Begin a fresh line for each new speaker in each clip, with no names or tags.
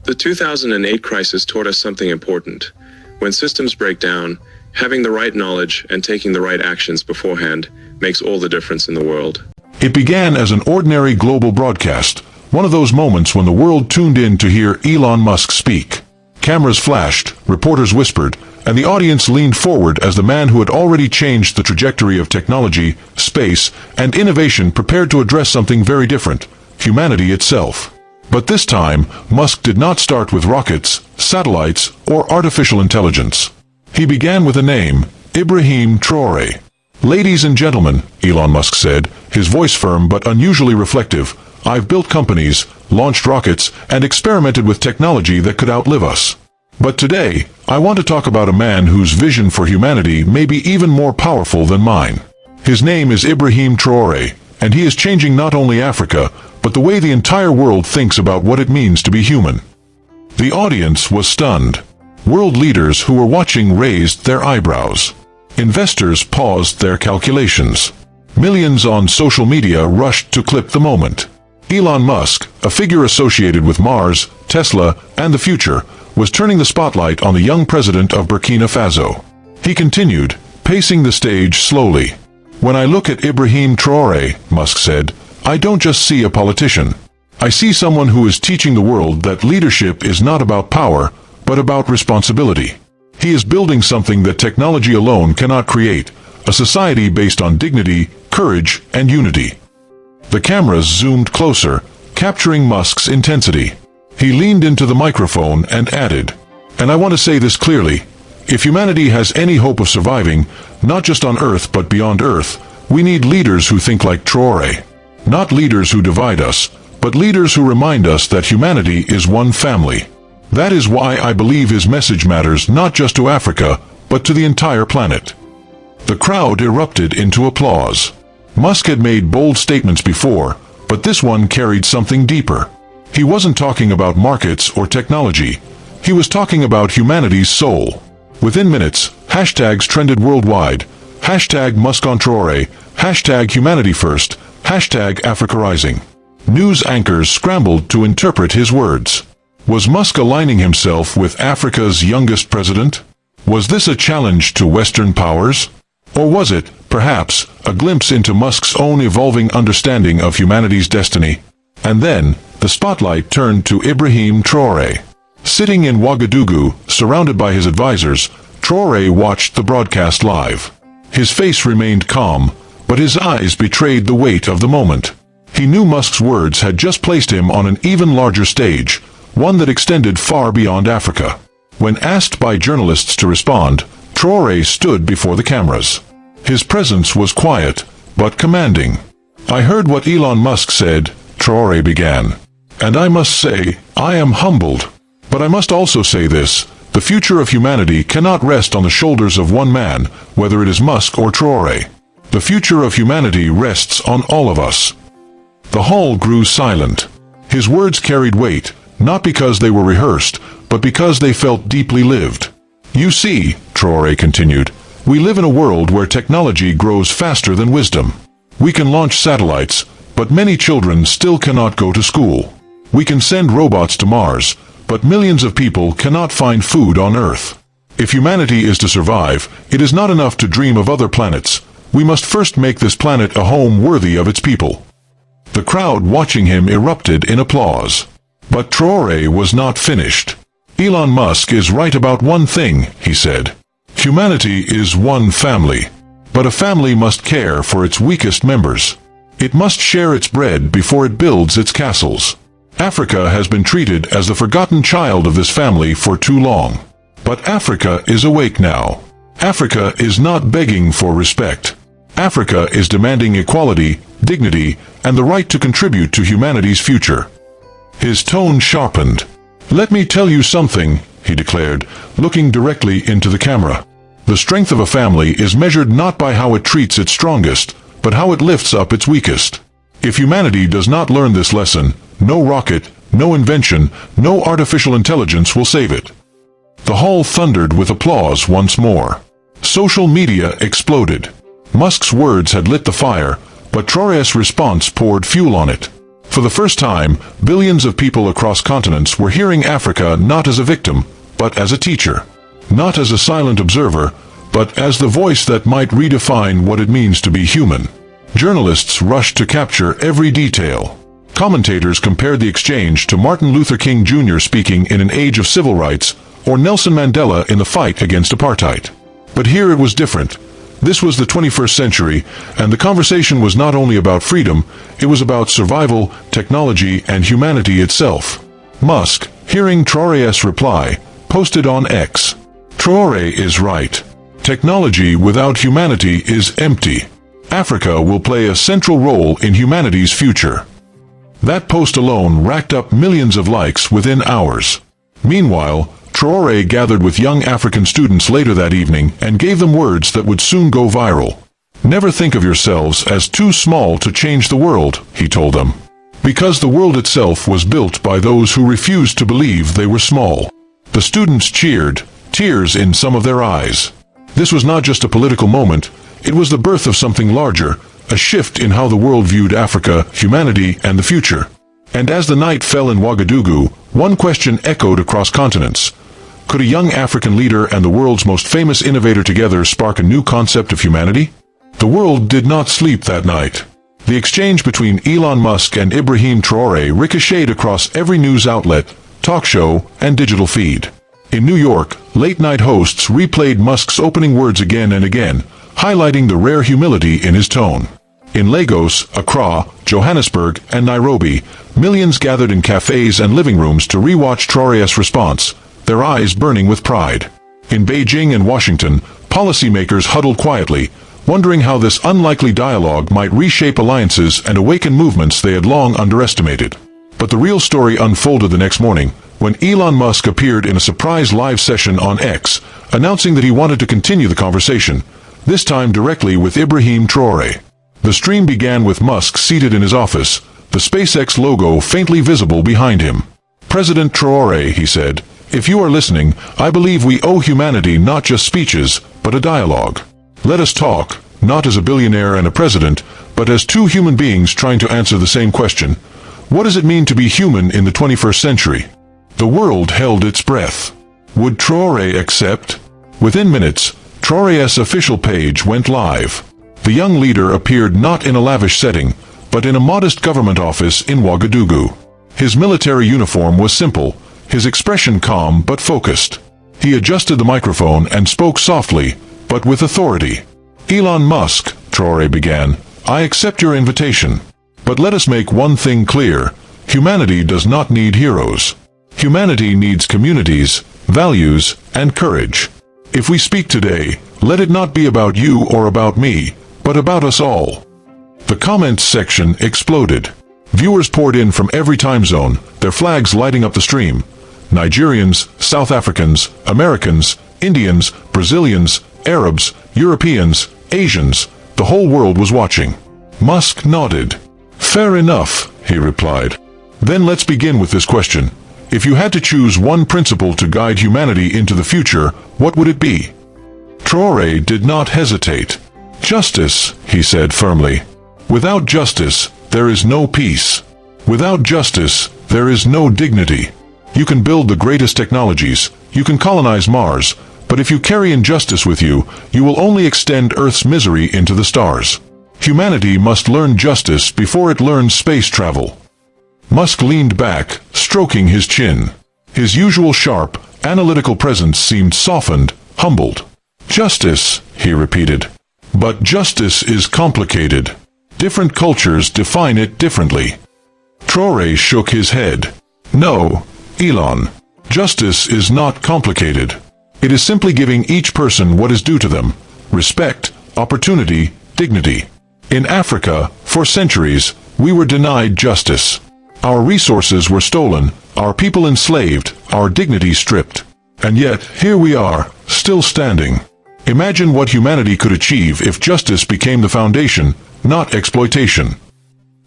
The 2008 crisis taught us something important. When systems break down, having the right knowledge and taking the right actions beforehand makes all the difference in the world.
It began as an ordinary global broadcast, one of those moments when the world tuned in to hear Elon Musk speak. Cameras flashed, reporters whispered, and the audience leaned forward as the man who had already changed the trajectory of technology, space, and innovation prepared to address something very different: humanity itself. But this time, Musk did not start with rockets, satellites, or artificial intelligence. He began with a name: Ibrahim Traoré. "Ladies and gentlemen," Elon Musk said, his voice firm but unusually reflective, "I've built companies, launched rockets, and experimented with technology that could outlive us. But today, I want to talk about a man whose vision for humanity may be even more powerful than mine. His name is Ibrahim Traoré, and he is changing not only Africa, but the way the entire world thinks about what it means to be human." The audience was stunned. World leaders who were watching raised their eyebrows. Investors paused their calculations. Millions on social media rushed to clip the moment. Elon Musk, a figure associated with Mars, Tesla, and the future, was turning the spotlight on the young president of Burkina Faso. He continued, pacing the stage slowly. "When I look at Ibrahim Traoré," Musk said, "I don't just see a politician. I see someone who is teaching the world that leadership is not about power, but about responsibility. He is building something that technology alone cannot create, a society based on dignity, courage, and unity." The cameras zoomed closer, capturing Musk's intensity. He leaned into the microphone and added, "And I want to say this clearly. If humanity has any hope of surviving, not just on Earth but beyond Earth, we need leaders who think like Traoré. Not leaders who divide us, but leaders who remind us that humanity is one family. That is why I believe his message matters not just to Africa, but to the entire planet." The crowd erupted into applause. Musk had made bold statements before, but this one carried something deeper. He wasn't talking about markets or technology. He was talking about humanity's soul. Within minutes, hashtags trended worldwide. Hashtag Musk on Traoré, hashtag Humanity First, hashtag Africa Rising. News anchors scrambled to interpret his words. Was Musk aligning himself with Africa's youngest president? Was this a challenge to Western powers? Or was it, perhaps, a glimpse into Musk's own evolving understanding of humanity's destiny? And then, the spotlight turned to Ibrahim Traoré. Sitting in Ouagadougou, surrounded by his advisors, Traoré watched the broadcast live. His face remained calm, but his eyes betrayed the weight of the moment. He knew Musk's words had just placed him on an even larger stage, one that extended far beyond Africa. When asked by journalists to respond, Traoré stood before the cameras. His presence was quiet, but commanding. "I heard what Elon Musk said," Traoré began. "And I must say, I am humbled. But I must also say this: the future of humanity cannot rest on the shoulders of one man, whether it is Musk or Traoré. The future of humanity rests on all of us." The hall grew silent. His words carried weight, not because they were rehearsed, but because they felt deeply lived. "You see," Traoré continued, "we live in a world where technology grows faster than wisdom. We can launch satellites, but many children still cannot go to school. We can send robots to Mars, but millions of people cannot find food on Earth. If humanity is to survive, it is not enough to dream of other planets. We must first make this planet a home worthy of its people." The crowd watching him erupted in applause. But Traoré was not finished. "Elon Musk is right about one thing," he said. "Humanity is one family. But a family must care for its weakest members. It must share its bread before it builds its castles. Africa has been treated as the forgotten child of this family for too long. But Africa is awake now. Africa is not begging for respect. Africa is demanding equality, dignity, and the right to contribute to humanity's future." His tone sharpened. "Let me tell you something," he declared, looking directly into the camera. "The strength of a family is measured not by how it treats its strongest, but how it lifts up its weakest. If humanity does not learn this lesson, no rocket, no invention, no artificial intelligence will save it." The hall thundered with applause once more. Social media exploded. Musk's words had lit the fire, but Traoré's response poured fuel on it. For the first time, billions of people across continents were hearing Africa not as a victim, but as a teacher. Not as a silent observer, but as the voice that might redefine what it means to be human. Journalists rushed to capture every detail. Commentators compared the exchange to Martin Luther King Jr. speaking in an age of civil rights, or Nelson Mandela in the fight against apartheid. But here it was different. This was the 21st century, and the conversation was not only about freedom, it was about survival, technology, and humanity itself. Musk, hearing Traoré's reply, posted on X. Traoré is right. Technology without humanity is empty. Africa will play a central role in humanity's future. That post alone racked up millions of likes within hours. Meanwhile, Traoré gathered with young African students later that evening and gave them words that would soon go viral. Never think of yourselves as too small to change the world, he told them. Because the world itself was built by those who refused to believe they were small. The students cheered, tears in some of their eyes. This was not just a political moment, it was the birth of something larger, a shift in how the world viewed Africa, humanity, and the future. And as the night fell in Ouagadougou, one question echoed across continents. Could a young African leader and the world's most famous innovator together spark a new concept of humanity? The world did not sleep that night. The exchange between Elon Musk and Ibrahim Traoré ricocheted across every news outlet, talk show, and digital feed. In New York, late-night hosts replayed Musk's opening words again and again, highlighting the rare humility in his tone. In Lagos, Accra, Johannesburg, and Nairobi, millions gathered in cafes and living rooms to rewatch Traoré's response, their eyes burning with pride. In Beijing and Washington, policymakers huddled quietly, wondering how this unlikely dialogue might reshape alliances and awaken movements they had long underestimated. But the real story unfolded the next morning, when Elon Musk appeared in a surprise live session on X, announcing that he wanted to continue the conversation, this time directly with Ibrahim Traoré. The stream began with Musk seated in his office, the SpaceX logo faintly visible behind him. President Traoré, he said, if you are listening, I believe we owe humanity not just speeches, but a dialogue. Let us talk, not as a billionaire and a president, but as two human beings trying to answer the same question. What does it mean to be human in the 21st century? The world held its breath. Would Traoré accept? Within minutes, Traoré's official page went live. The young leader appeared not in a lavish setting, but in a modest government office in Ouagadougou. His military uniform was simple, his expression calm but focused. He adjusted the microphone and spoke softly, but with authority. Elon Musk, Traoré began, I accept your invitation. But let us make one thing clear. Humanity does not need heroes. Humanity needs communities, values, and courage. If we speak today, let it not be about you or about me, but about us all. The comments section exploded. Viewers poured in from every time zone, their flags lighting up the stream. Nigerians, South Africans, Americans, Indians, Brazilians, Arabs, Europeans, Asians, the whole world was watching. Musk nodded. Fair enough, he replied. Then let's begin with this question. If you had to choose one principle to guide humanity into the future, what would it be? Traoré did not hesitate. Justice, he said firmly. Without justice, there is no peace. Without justice, there is no dignity. You can build the greatest technologies, you can colonize Mars, but if you carry injustice with you, you will only extend Earth's misery into the stars. Humanity must learn justice before it learns space travel. Musk leaned back, stroking his chin. His usual sharp, analytical presence seemed softened, humbled. Justice, he repeated. But justice is complicated. Different cultures define it differently. Traoré shook his head. No, Elon. Justice is not complicated. It is simply giving each person what is due to them. Respect, opportunity, dignity. In Africa, for centuries, we were denied justice. Our resources were stolen, our people enslaved, our dignity stripped. And yet, here we are, still standing. Imagine what humanity could achieve if justice became the foundation, not exploitation.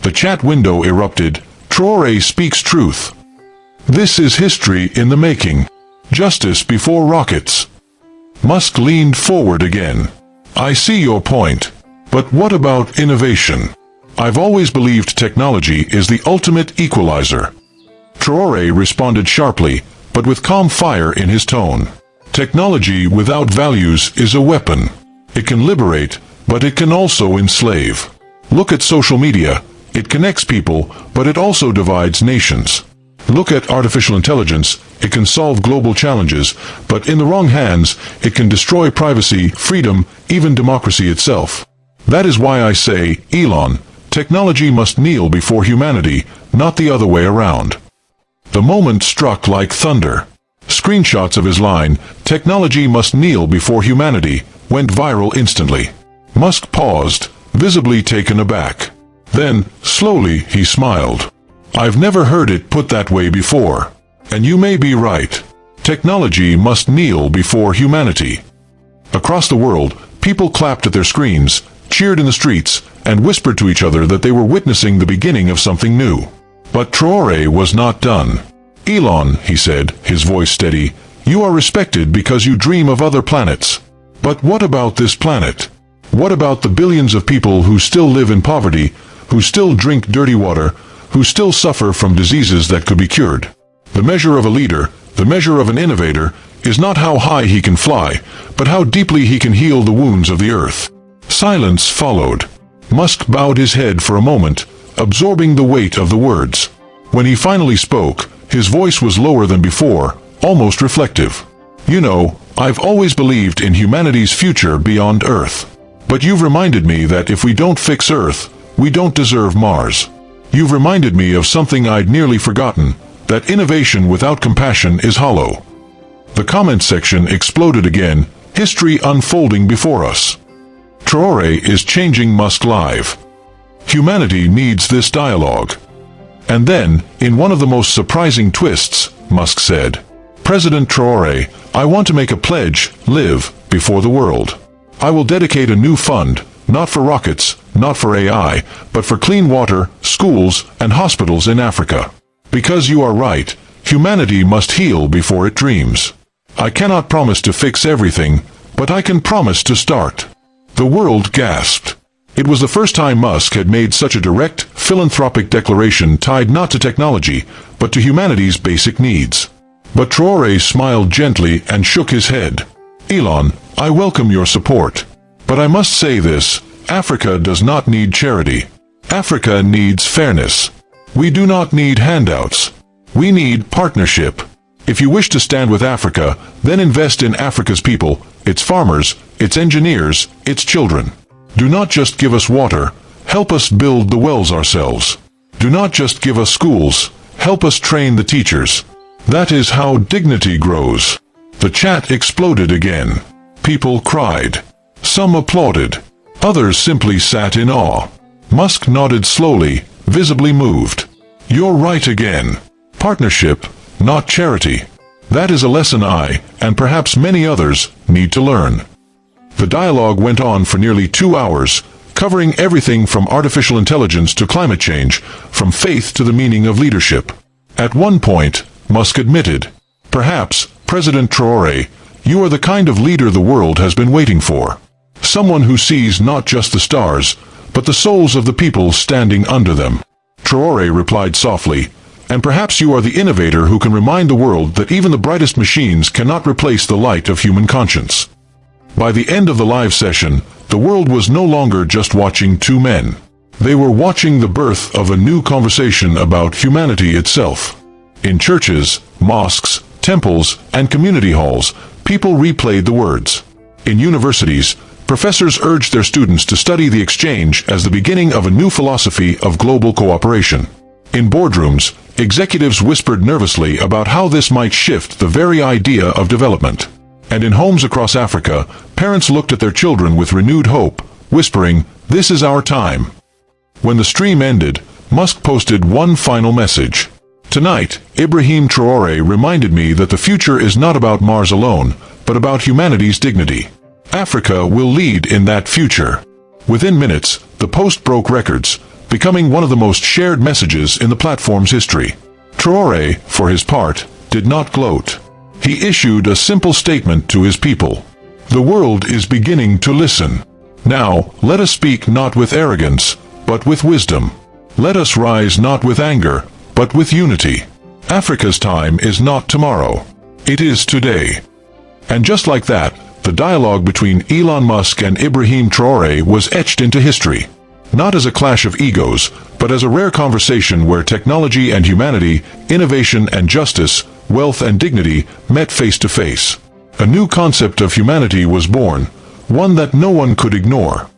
The chat window erupted. Traoré speaks truth. This is history in the making. Justice before rockets. Musk leaned forward again. I see your point. But what about innovation? I've always believed technology is the ultimate equalizer. Traore responded sharply, but with calm fire in his tone. Technology without values is a weapon. It can liberate, but it can also enslave. Look at social media. It connects people, but it also divides nations. Look at artificial intelligence. It can solve global challenges, but in the wrong hands, it can destroy privacy, freedom, even democracy itself. That is why I say, Elon, technology must kneel before humanity, not the other way around. The moment struck like thunder. Screenshots of his line, "Technology must kneel before humanity," went viral instantly. Musk paused, visibly taken aback. Then, slowly, he smiled. "I've never heard it put that way before. And you may be right. Technology must kneel before humanity." Across the world, people clapped at their screens, cheered in the streets, and whispered to each other that they were witnessing the beginning of something new. But Traore was not done. "Elon," he said, his voice steady, "you are respected because you dream of other planets. But what about this planet? What about the billions of people who still live in poverty, who still drink dirty water, who still suffer from diseases that could be cured? The measure of a leader, the measure of an innovator, is not how high he can fly, but how deeply he can heal the wounds of the earth." Silence followed. Musk bowed his head for a moment, absorbing the weight of the words. When he finally spoke, his voice was lower than before, almost reflective. "You know, I've always believed in humanity's future beyond Earth. But you've reminded me that if we don't fix Earth, we don't deserve Mars. You've reminded me of something I'd nearly forgotten, that innovation without compassion is hollow." The comment section exploded again, history unfolding before us. Traore is changing Musk live. Humanity needs this dialogue. And then, in one of the most surprising twists, Musk said, "President Traore, I want to make a pledge, live, before the world. I will dedicate a new fund, not for rockets, not for AI, but for clean water, schools, and hospitals in Africa. Because you are right, humanity must heal before it dreams. I cannot promise to fix everything, but I can promise to start." The world gasped. It was the first time Musk had made such a direct, philanthropic declaration tied not to technology, but to humanity's basic needs. But Traore smiled gently and shook his head. "Elon, I welcome your support. But I must say this, Africa does not need charity. Africa needs fairness. We do not need handouts. We need partnership. If you wish to stand with Africa, then invest in Africa's people, its farmers, its engineers, its children. Do not just give us water, help us build the wells ourselves. Do not just give us schools, help us train the teachers. That is how dignity grows." The chat exploded again. People cried. Some applauded. Others simply sat in awe. Musk nodded slowly, visibly moved. "You're right again. Partnership, not charity. That is a lesson I, and perhaps many others, need to learn." The dialogue went on for nearly 2 hours, covering everything from artificial intelligence to climate change, from faith to the meaning of leadership. At one point, Musk admitted, "Perhaps, President Traore, you are the kind of leader the world has been waiting for. Someone who sees not just the stars, but the souls of the people standing under them." Traore replied softly, "And perhaps you are the innovator who can remind the world that even the brightest machines cannot replace the light of human conscience." By the end of the live session, the world was no longer just watching two men. They were watching the birth of a new conversation about humanity itself. In churches, mosques, temples, and community halls, people replayed the words. In universities, professors urged their students to study the exchange as the beginning of a new philosophy of global cooperation. In boardrooms, executives whispered nervously about how this might shift the very idea of development. And in homes across Africa, parents looked at their children with renewed hope, whispering, "This is our time." When the stream ended, Musk posted one final message. "Tonight, Ibrahim Traoré reminded me that the future is not about Mars alone, but about humanity's dignity. Africa will lead in that future." Within minutes, the post broke records, becoming one of the most shared messages in the platform's history. Traoré, for his part, did not gloat. He issued a simple statement to his people. "The world is beginning to listen. Now, let us speak not with arrogance, but with wisdom. Let us rise not with anger, but with unity. Africa's time is not tomorrow. It is today. And just like that, the dialogue between Elon Musk and Ibrahim Traoré was etched into history. Not as a clash of egos, but as a rare conversation where technology and humanity, innovation and justice, wealth and dignity met face to face. A new concept of humanity was born, one that no one could ignore.